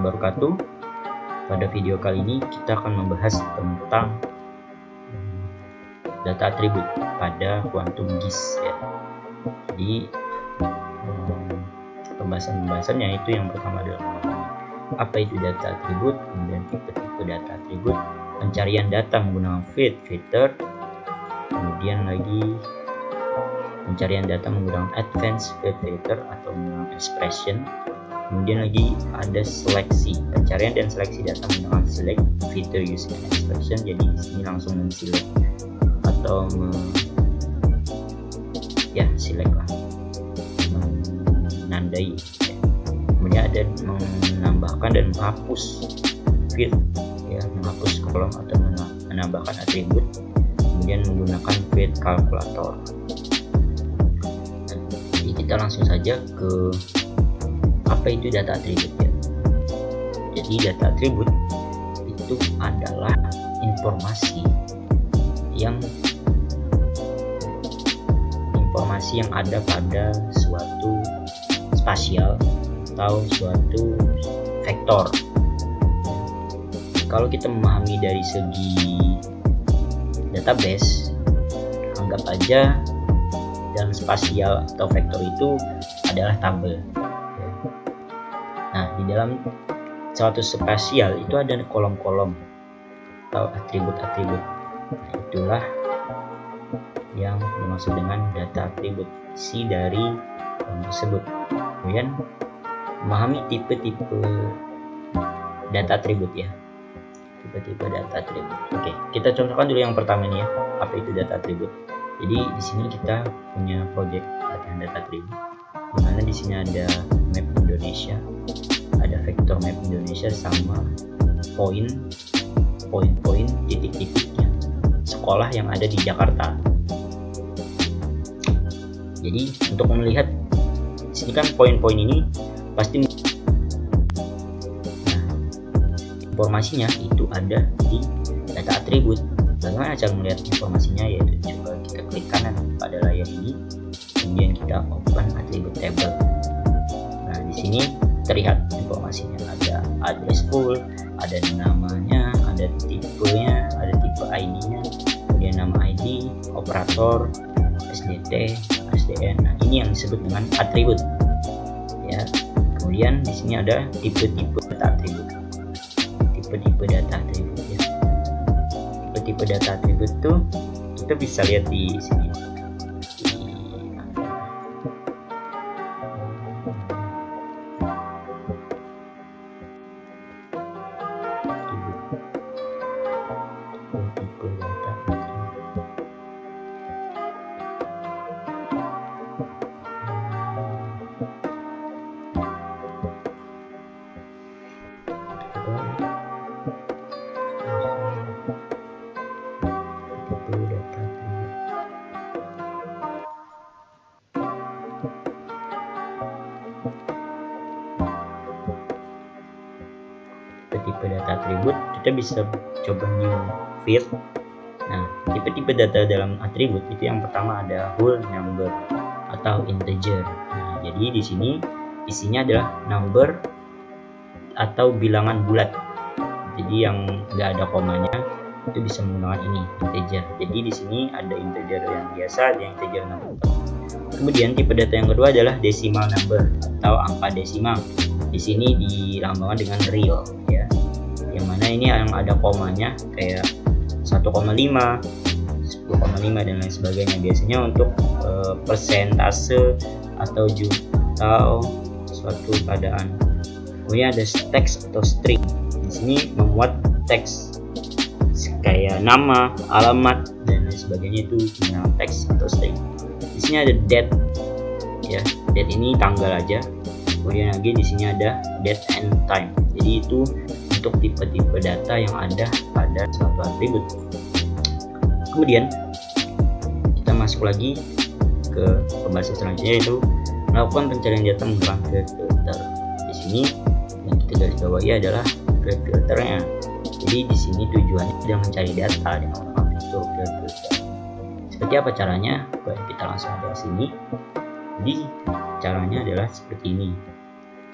wabarakatuh. Pada video kali ini kita akan membahas tentang data atribut pada quantum GIS ya. Jadi pembahasannya itu yang pertama adalah apa itu data atribut, kemudian tipe-tipe data atribut, pencarian data menggunakan fit filter, kemudian lagi pencarian data menggunakan advanced fit filter atau menggunakan expression. Kemudian lagi ada seleksi, pencarian dan seleksi data menggunakan select filter using expression. Jadi di sini langsung men-select atau select lah, menandai. Kemudian ada menambahkan dan menghapus field ya, menghapus kolom atau menambahkan atribut. Kemudian menggunakan field calculator. Jadi kita langsung saja ke apa itu data atribut ya. Jadi data atribut itu adalah informasi yang ada pada suatu spasial atau suatu vektor. Kalau kita memahami dari segi database, anggap aja dalam spasial atau vektor itu adalah tabel. Nah, di dalam suatu spasial itu ada kolom-kolom atau atribut-atribut. Nah, itulah yang dimaksud dengan data atribut, isi dari kolom tersebut. Kemudian memahami tipe-tipe data atribut ya. Tipe-tipe data atribut. Oke, kita contohkan dulu yang pertama nih ya. Apa itu data atribut? Jadi di sini kita punya project latihan data atribut. Di mana di sini ada map Indonesia, ada vektor map Indonesia sama poin-poin titik-titiknya sekolah yang ada di Jakarta. Jadi untuk melihat di sini kan poin-poin ini pasti informasinya itu ada di data atribut. Bagaimana cara melihat informasinya? Yaitu coba kita klik kanan pada layar ini, kemudian kita open atribut table. Nah, di sini terlihat informasinya, ada address full, ada namanya, ada tipenya, ada tipe ID-nya, kemudian nama ID, operator, SDT, SDN. Nah, ini yang disebut dengan atribut. Ya. Kemudian di sini ada tipe-tipe data atribut. Tipe-tipe data atribut ya. Tipe-tipe data atribut tuh kita bisa lihat di sini. Tipe data atribut kita bisa coba new field. Nah, tipe-tipe data dalam atribut itu yang pertama ada whole number atau integer. Nah, jadi di sini isinya adalah number atau bilangan bulat. Jadi yang nggak ada komanya itu bisa menggunakan ini integer. Jadi di sini ada integer yang biasa, ada yang integer number. Kemudian tipe data yang kedua adalah decimal number atau angka desimal. Di sini dilambangkan dengan real ya. Yang mana ini yang ada komanya kayak 1,5, 10,5 dan lain sebagainya. Biasanya untuk persentase atau suatu keadaan. Kemudian ada teks atau string. Di sini memuat teks kayak nama, alamat dan lain sebagainya, itu menggunakan teks atau string. Di sini ada date ya. Date ini tanggal aja. Kemudian lagi di sini ada date and time. Jadi itu untuk tipe-tipe data yang ada pada suatu atribut. Kemudian kita masuk lagi ke pembahasan selanjutnya, yaitu melakukan pencarian data menggunakan filter. Di sini yang kita garis bawahi adalah filternya. Jadi di sini tujuannya adalah mencari data dengan menggunakan fitur filter. Seperti apa caranya? Baik, kita langsung ada sini. Jadi caranya adalah seperti ini.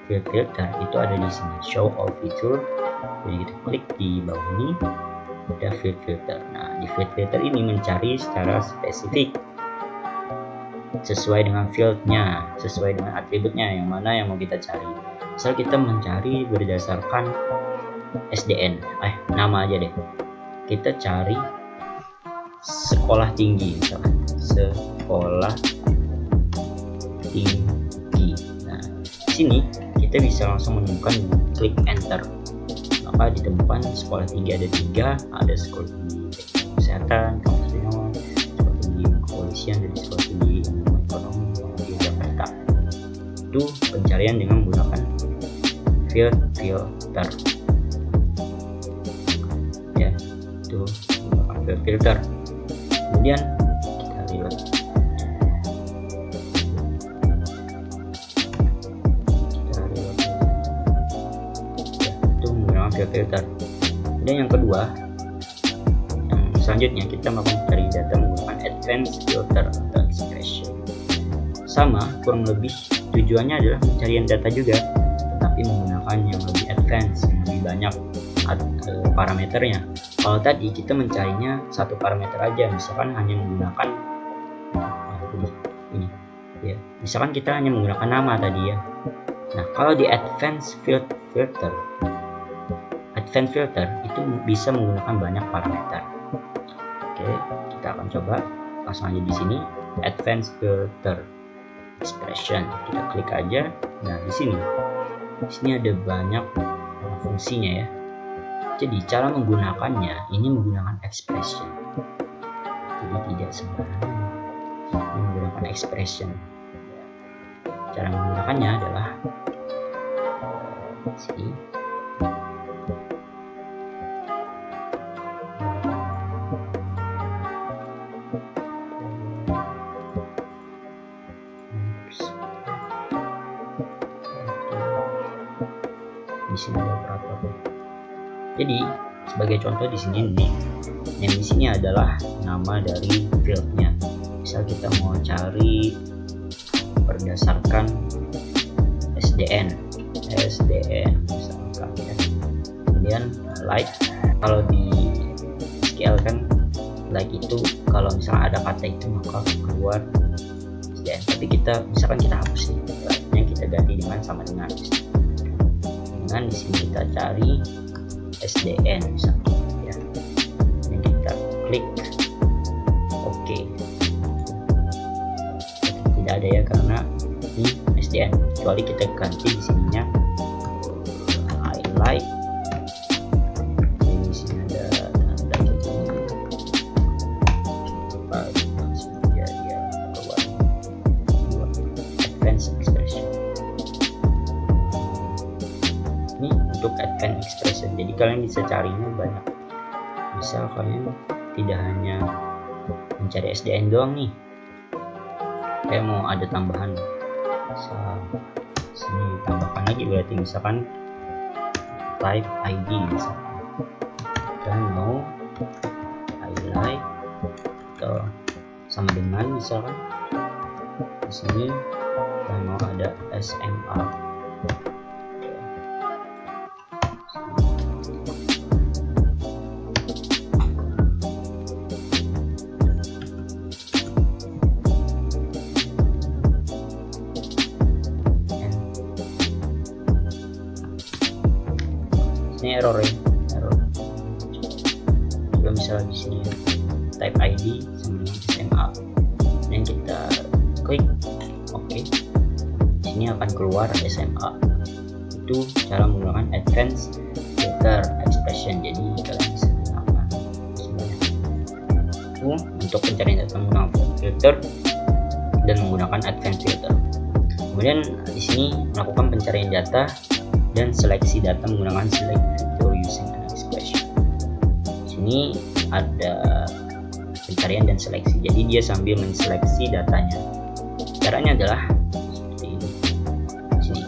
field filter itu ada di sini, show all feature. Jadi kita klik di bawah ini, ada field filter. Nah, di field filter ini mencari secara spesifik sesuai dengan fieldnya, sesuai dengan atributnya yang mana yang mau kita cari. Misal kita mencari berdasarkan SDN, nama aja deh. Kita cari sekolah tinggi, misalkan sekolah tinggi. Nah, di sini kita bisa langsung menemukan dengan klik enter. Maka ditemukan sekolah tinggi ada 3, ada sekolah tinggi kesehatan, keamanan, sekolah tinggi kepolisian, dan sekolah tinggi ekonomi di Jakarta. Itu pencarian dengan menggunakan field filter. Ya, itu menggunakan field filter. Kemudian kita lihat field filter. Kemudian yang kedua, yang selanjutnya kita mau mencari data menggunakan advanced filter atau expression. Sama, kurang lebih tujuannya adalah pencarian data juga, tetapi menggunakan yang lebih advance, yang lebih banyak parameternya. Kalau tadi kita mencarinya satu parameter aja, misalkan hanya menggunakan ini ya, misalkan kita hanya menggunakan nama tadi ya. Nah, kalau di advanced filter itu bisa menggunakan banyak parameter. Oke, kita akan coba langsung aja di sini, advanced filter expression. Kita klik aja. Nah, di sini ada banyak fungsinya ya. Jadi cara menggunakannya ini menggunakan expression. Jadi tidak sembarangan menggunakan expression. Cara menggunakannya adalah sini. Di sini ada operator. Jadi sebagai contoh di sini nih, yang di sini adalah nama dari fieldnya. Misal kita mau cari berdasarkan SDN misalkan ya. Kemudian like, kalau di SQL kan like itu kalau misalnya ada kata itu maka keluar SDN. Tapi kita misalkan kita hapus nih, like-nya kita ganti dengan sama dengan di sini kita cari SDN misalnya ya. Dan kita klik OK. Tidak ada ya karena ini SDN, kecuali kita ganti di sininya highlight. Di sini ada tanda gitu. Langsung dia keluar buat advanced expression. Ini untuk advanced expression, jadi kalian bisa carinya banyak. Misal kalian tidak hanya mencari SDN doang nih, kayak mau ada tambahan, misal sini tambahkan lagi, berarti misalkan type ID, misalkan kalian mau highlight atau sama dengan misalkan di sini kalian mau ada SMA. Ini error juga, misalnya di sini type ID sama dengan SMA, dan kita klik OK. Di sini akan keluar SMA. Itu cara menggunakan advanced filter expression. Jadi kalian bisa gunakan sebanyak itu untuk pencarian data menggunakan filter dan menggunakan advanced filter. Kemudian di sini melakukan pencarian data dan seleksi data menggunakan select feature using an expression. Di sini ada pencarian dan seleksi, jadi dia sambil menseleksi datanya. Caranya adalah seperti ini. Di sini.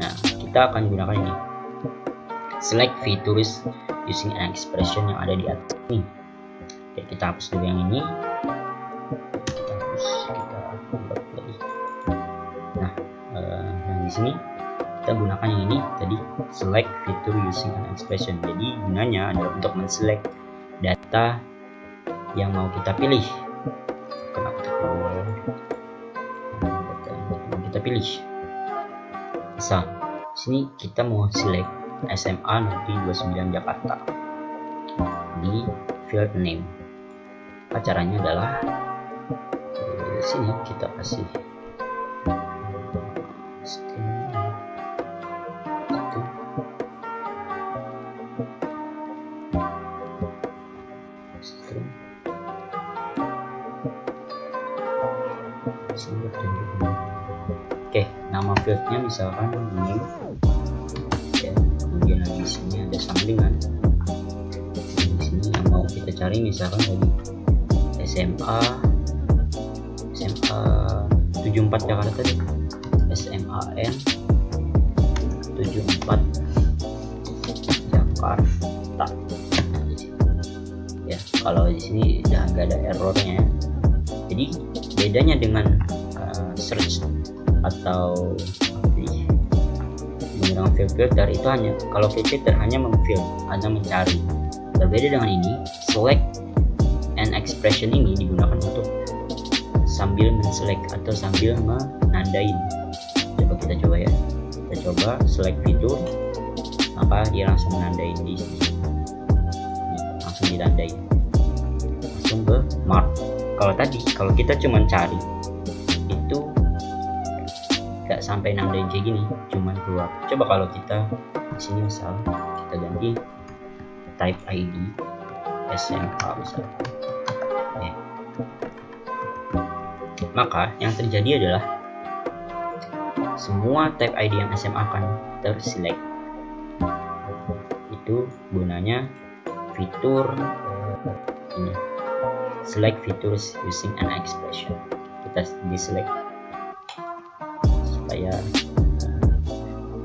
Nah, kita akan gunakan ini, select features using an expression yang ada di atas ini. Oke, kita hapus dulu yang ini. Kita hapus, kita buat lagi. Nah, yang di sini kita gunakan yang ini tadi, select feature using an expression. Jadi gunanya adalah untuk men-select data yang mau kita pilih. Data yang mau kita pilih. Misal, sini kita mau select SMA Negeri 29 Jakarta di field name. Caranya adalah di sini kita kasih Oke, nama fieldnya misalkan name, ya, kemudian di sini ada sama dengan, di sini yang mau kita cari misalkan tadi SMA 74 Jakarta, SMAN 74 Jakarta. Ya, kalau di sini udah nggak ada errornya. Jadi bedanya dengan search atau menggunakan field filter itu hanya kalau field filter hanya hanya mencari. Berbeda dengan ini, select and expression ini digunakan untuk sambil men-select atau sambil menandain. Kita coba ya. Kita coba select fitur, maka dia langsung menandain di sini. Langsung ditandain. Langsung ke mark. Kalau kita cuma cari itu nggak sampai nandain kayak gini, cuman keluar. Coba kalau kita di sini misal kita ganti type ID SMK misal. Oke. Maka yang terjadi adalah semua type ID yang SMA akan terselect. Itu gunanya fitur ini, select features using an expression. Kita diselect supaya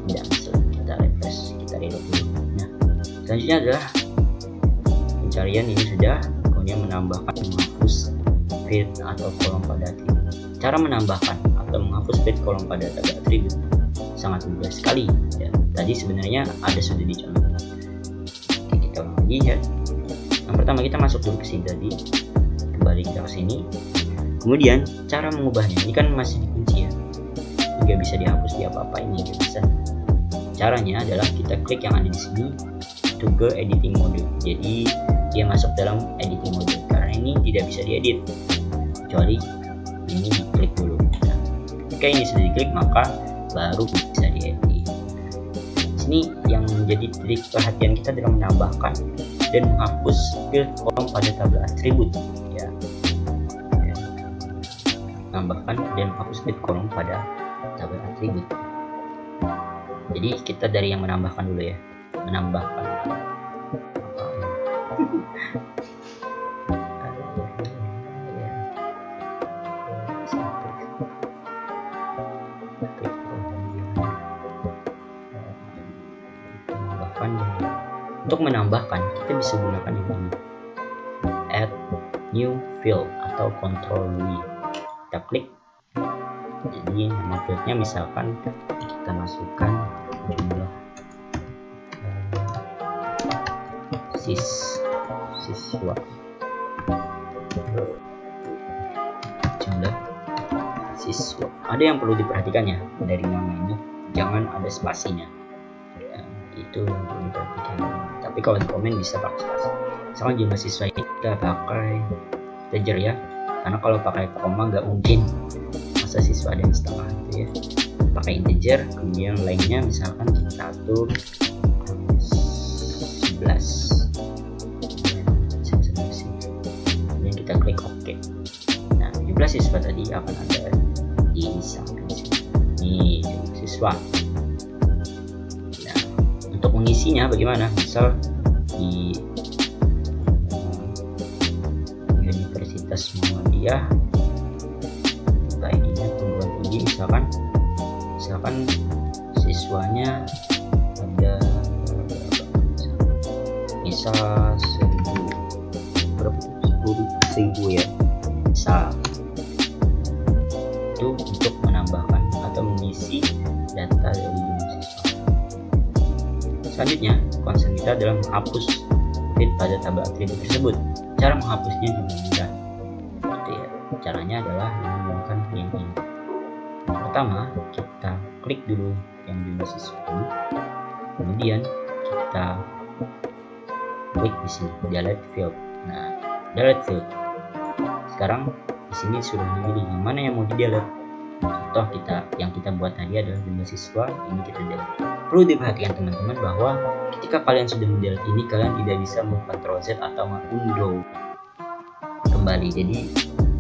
tidak select. Kita refresh, kita reload dulu. Nah, selanjutnya adalah pencarian ini sudah, kemudian menambahkan, menghapus field atau kolom pada atribut. Cara menambahkan atau menghapus field kolom pada atribut sangat mudah sekali ya. Tadi sebenarnya sudah dicontohkan. Oke, kita ulang lagi ya. Yang pertama kita masuk dulu ke sini tadi, kembali kita ke sini. Kemudian cara mengubahnya ini kan masih dikunci ya, nggak bisa dihapus di apa-apa, ini nggak bisa. Caranya adalah kita klik yang ada di sini to go editing mode. Jadi dia masuk dalam editing mode karena ini tidak bisa diedit kecuali ini diklik dulu. Nah, ketika ini sudah diklik maka baru bisa diedit. Sini yang menjadi titik perhatian kita adalah menambahkan dan menghapus field kolom pada tabel atribut ya. Menambahkan dan menghapus field kolom pada tabel atribut. Jadi kita dari yang menambahkan dulu ya, menambahkan. Untuk menambahkan kita bisa gunakan yang ini, add new field atau control V. Kita klik, jadi nama fieldnya misalkan kita masukkan jumlah siswa, jumlah siswa. Ada yang perlu diperhatikan ya dari nama ini, jangan ada spasinya ya, itu yang perlu diperhatikan. Tapi kalau di komen bisa pakai spasi. Misalkan jumlah siswa kita pakai integer ya, karena kalau pakai koma nggak mungkin, masa siswa ada yang setengah itu ya. Pakai integer, kemudian lainnya misalkan kita atur 11. Kemudian kita klik OK. Nah, jumlah siswa tadi akan ada di samping sini. Ini jumlah siswa. Nah, untuk mengisinya bagaimana? Misal di Universitas Muhammadiyah, ID-nya perguruan tinggi misalkan siswanya ada misal 10.000 ya, misal itu untuk menambahkan atau mengisi data dari jumlah siswa. kita adalah menghapus feed pada tabel atribut tersebut. Cara menghapusnya juga mudah, gitu ya. Caranya adalah dengan menggunakan yang ini. Pertama, kita klik dulu yang jumlah siswa ini, kemudian kita klik di sini delete field. Nah, delete field. Sekarang di sini sudah memilih yang mana yang mau di delete. Contoh yang kita buat tadi adalah jumlah siswa, ini kita delete. Perlu diperhatikan teman-teman bahwa ketika kalian sudah mendelete ini, kalian tidak bisa Ctrl Z atau undo kembali. Jadi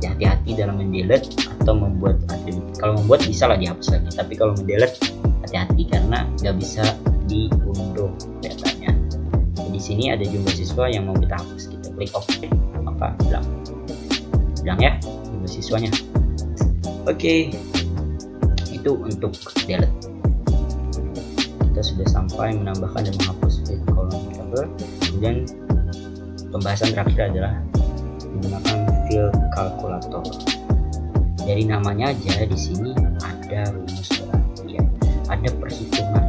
hati-hati dalam mendelete atau membuat atribut. Kalau membuat bisa lah dihapus lagi, tapi kalau mendelete hati-hati karena nggak bisa diundo datanya. Di sini ada jumlah siswa yang mau kita hapus, kita klik OK, maka hilang ya jumlah siswanya. Oke, itu untuk delete. Kita sudah sampai menambahkan dan menghapus feed column table. Kemudian pembahasan terakhir adalah menggunakan field calculator. Dari namanya aja di sini ada rumus berarti ya, ada perhitungan.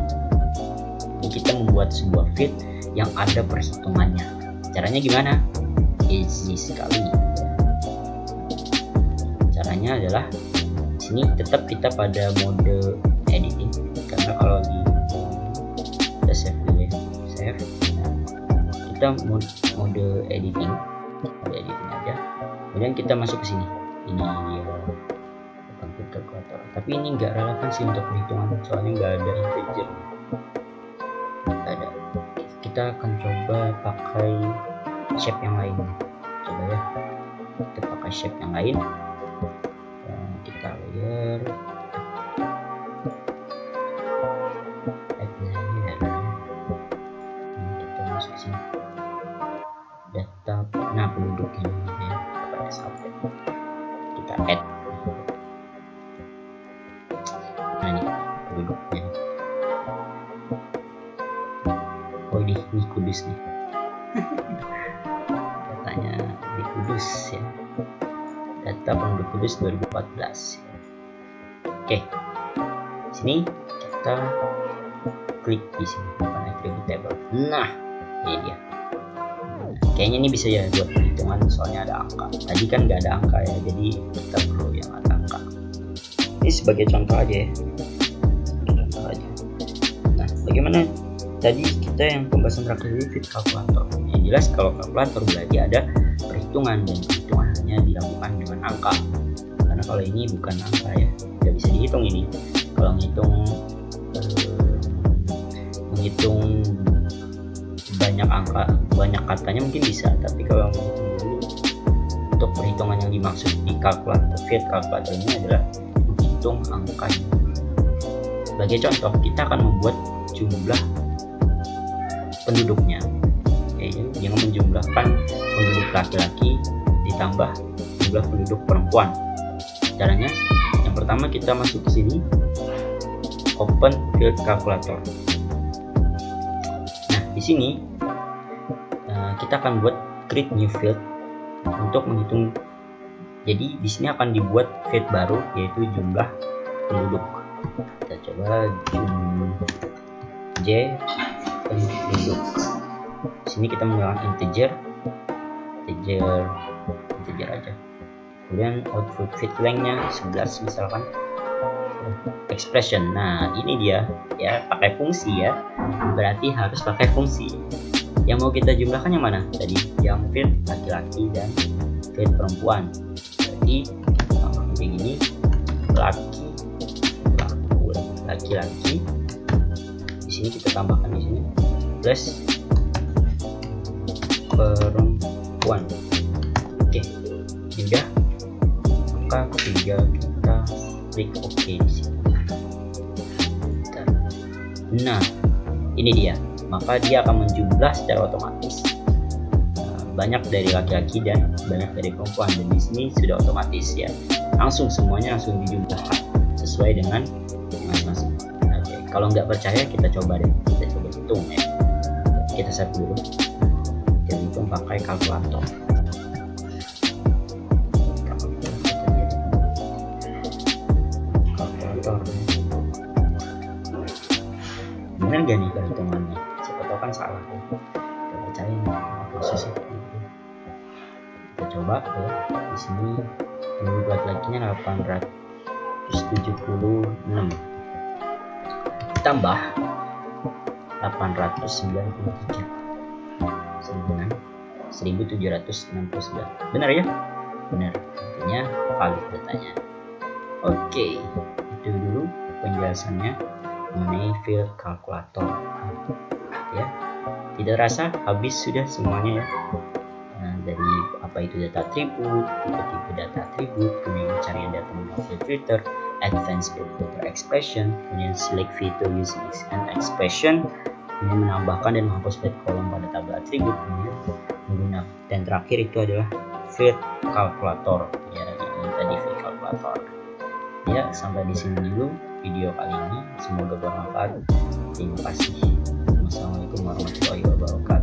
Jadi kita membuat sebuah feed yang ada perhitungannya. Caranya gimana? Easy sekali. Caranya adalah di sini tetap kita pada mode editing, karena kalau di kita save dulu ya, save. Nah, kita mode editing aja. Kemudian kita masuk ke sini. Ini dia feed calculator. Tapi ini nggak relevan sih untuk perhitungan, soalnya nggak ada integer. Kita akan coba pakai shape yang lain. Coba ya, kita pakai shape yang lain. Kita layer, add layer. Kita masuk sini. Data, nah penduduk ini ya, pada sampai kita add. Nah ini penduduknya. Oh ini Kudus nih. Datanya di Kudus ya. Data penduduk Kudus 2014. Oke. Sini kita klik di sini attribute table. Nah, ini dia. Kayaknya ini bisa ya buat perhitungan, soalnya ada angka. Tadi kan nggak ada angka ya, jadi kita perlu yang ada angka. Ini sebagai contoh aja ya. Nah, bagaimana tadi kita yang pembahasan terakhir ini feed calculator. Yang jelas kalau kalkulator berarti ada perhitungan, dan perhitungan hanya dilakukan dengan angka. Karena kalau ini bukan angka ya, tidak bisa dihitung ini. Kalau menghitung banyak angka, banyak katanya mungkin bisa, tapi kalau menghitung dulu untuk perhitungan yang dimaksud di kalkulator, feed calculator ini adalah menghitung angkanya. Sebagai contoh, kita akan membuat jumlah penduduknya, dengan menjumlahkan penduduk laki-laki ditambah jumlah penduduk perempuan. Caranya, yang pertama kita masuk ke sini, open field calculator. Nah, di sini kita akan buat create new field untuk menghitung. Jadi di sini akan dibuat field baru, yaitu jumlah penduduk. Kita coba J penduduk. Di sini kita menggunakan integer aja. Kemudian output feed length-nya 11 misalkan. Expression. Nah, ini dia ya, pakai fungsi ya. Berarti harus pakai fungsi. Yang mau kita jumlahkan yang mana? Tadi yang feed laki-laki dan feed perempuan. Berarti tambahkan kayak gini, laki-laki. Di sini kita tambahkan di sini plus perempuan. Oke, sudah. Maka ketiga kita klik OK di sini. Nah, ini dia. Maka dia akan menjumlah secara otomatis. Banyak dari laki-laki dan banyak dari perempuan, dan di sini sudah otomatis ya. Langsung semuanya langsung dijumlahkan sesuai dengan masing-masing. Oke, kalau nggak percaya kita coba deh, kita coba hitung ya. Kita save dulu. Kita hitung pakai kalkulator. Benar gak nih perhitungannya? Siapa tahu kan salah. coba ke di sini, buat like-nya 876 tambah 893 dengan 1769. Benar ya? Benar, artinya valid datanya. Oke, itu dulu penjelasannya mengenai field calculator ya. Tidak rasa habis sudah semuanya ya. Nah, dari apa itu data atribut, tipe-tipe data atribut, kemudian pencarian data melalui filter, advanced filter expression, kemudian select filter using and expression, kemudian menambahkan dan menghapus bed kolom pada tabel atribut, kemudian menggunakan, dan terakhir itu adalah field calculator ya, ini tadi field calculator ya. Sampai di sini dulu video kali ini, semoga bermanfaat. Terima kasih. Wassalamualaikum warahmatullahi wabarakatuh.